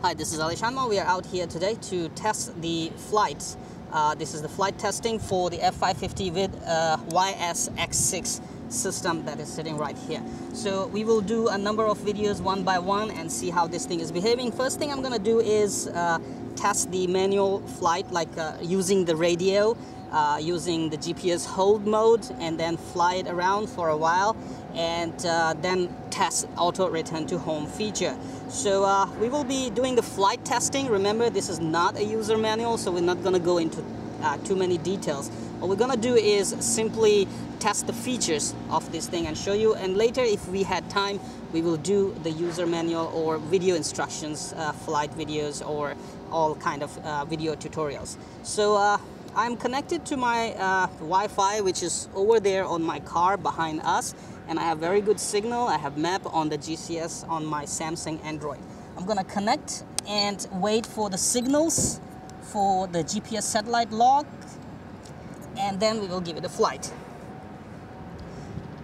Hi, this is AliShanMao. We are out here today to test the flights. This is the flight testing for the F-550 with YS-X6 system that is sitting right here. So we will do a number of videos one by one and see how this thing is behaving. First thing I'm going to do is test the manual flight, like using the radio, using the GPS hold mode, and then fly it around for a while, and then test auto return to home feature. So we will be doing the flight testing. Remember, this is not a user manual, so we're not going to go into too many details. What we're going to do is simply test the features of this thing and show you, and later, if we had time, we will do the user manual or video instructions, flight videos, or all kind of video tutorials. So I'm connected to my Wi-Fi, which is over there on my car behind us, and I have very good signal. I have map on the GCS on my Samsung Android. I'm gonna connect and wait for the signals for the GPS satellite log, and then we will give it a flight.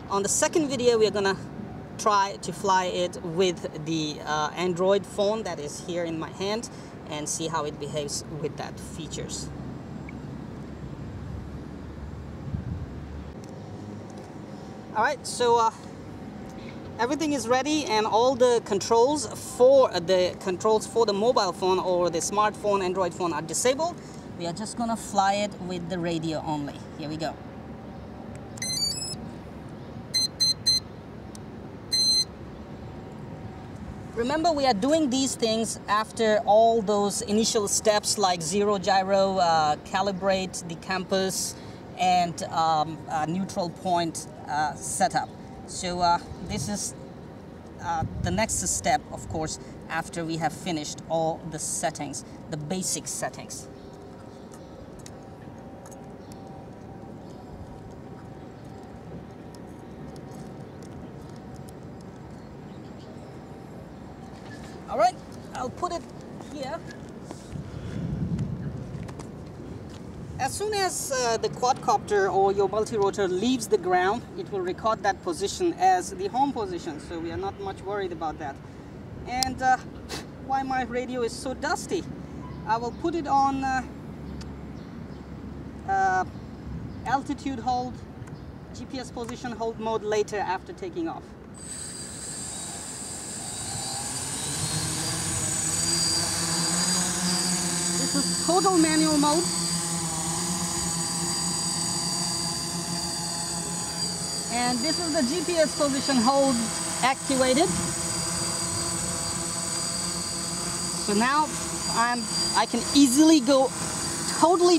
On the second video, we're gonna try to fly it with the Android phone that is here in my hand and see how it behaves with that features. Alright, so everything is ready, and all the controls for the mobile phone or the smartphone Android phone are disabled. We are just gonna fly it with the radio only. Here we go. Remember, we are doing these things after all those initial steps like zero gyro, calibrate the compass, and neutral point setup. So this is the next step, of course, after we have finished all the settings, the basic settings. All right, I'll put it here. As soon as the quadcopter or your multi-rotor leaves the ground, it will record that position as the home position, so we are not much worried about that. And why my radio is so dusty, I will put it on altitude hold, GPS position hold mode later after taking off. This is total manual mode. And this is the GPS position hold activated. So now I can easily go totally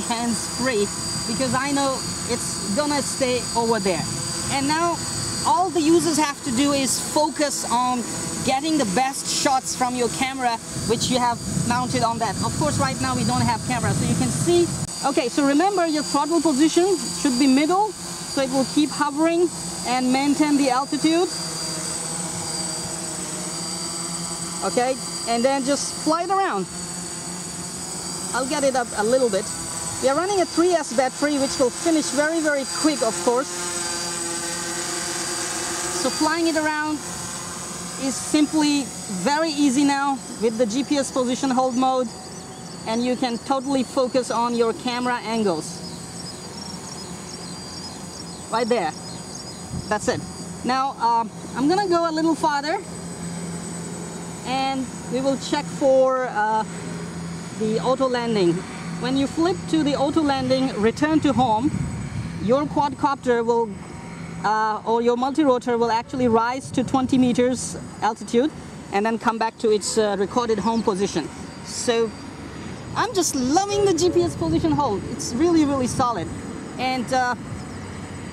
hands-free, because I know it's gonna stay over there. And now all the users have to do is focus on getting the best shots from your camera, which you have mounted on that. Of course, right now we don't have camera, so you can see. Okay, so remember, your throttle position should be middle, so it will keep hovering and maintain the altitude. Okay, and then just fly it around. I'll get it up a little bit. We are running a 3S battery, which will finish very quick, of course. So flying it around is simply very easy now with the GPS position hold mode, and you can totally focus on your camera angles. Right there. That's it. Now I'm gonna go a little farther, and we will check for the auto landing. When you flip to the auto landing, return to home, your quadcopter will or your multi-rotor will actually rise to 20 meters altitude and then come back to its recorded home position. So I'm just loving the GPS position hold. It's really solid. And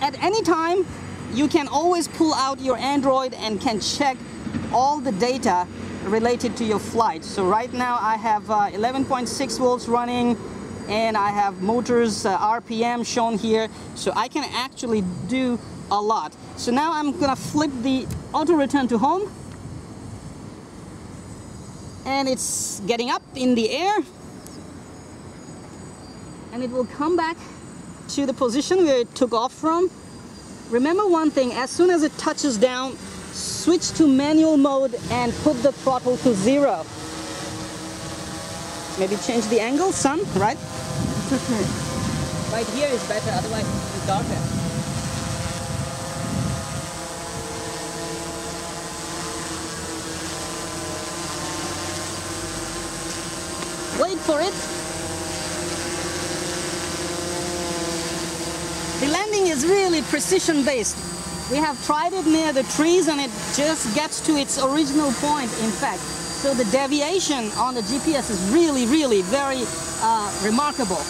at any time, you can always pull out your Android and can check all the data related to your flight. So right now I have 11.6 volts running, and I have motors RPM shown here, so I can actually do a lot. So now I'm gonna flip the auto return to home, and it's getting up in the air, and it will come back to the position where it took off from. Remember one thing, as soon as it touches down, switch to manual mode and put the throttle to 0. Maybe change the angle some, right? It's okay. Right here is better, otherwise it's darker. Wait for it. The landing is really precision based. We have tried it near the trees and it just gets to its original point, in fact. So the deviation on the GPS is really, really very remarkable.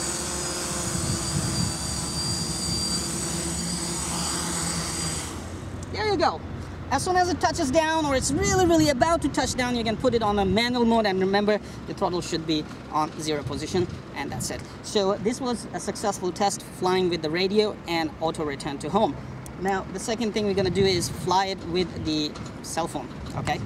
There you go. As soon as it touches down, or it's really, really about to touch down, you can put it on a manual mode, and remember, the throttle should be on 0 position, and that's it. So this was a successful test flying with the radio and auto return to home. Now, the second thing we're going to do is fly it with the cell phone, okay?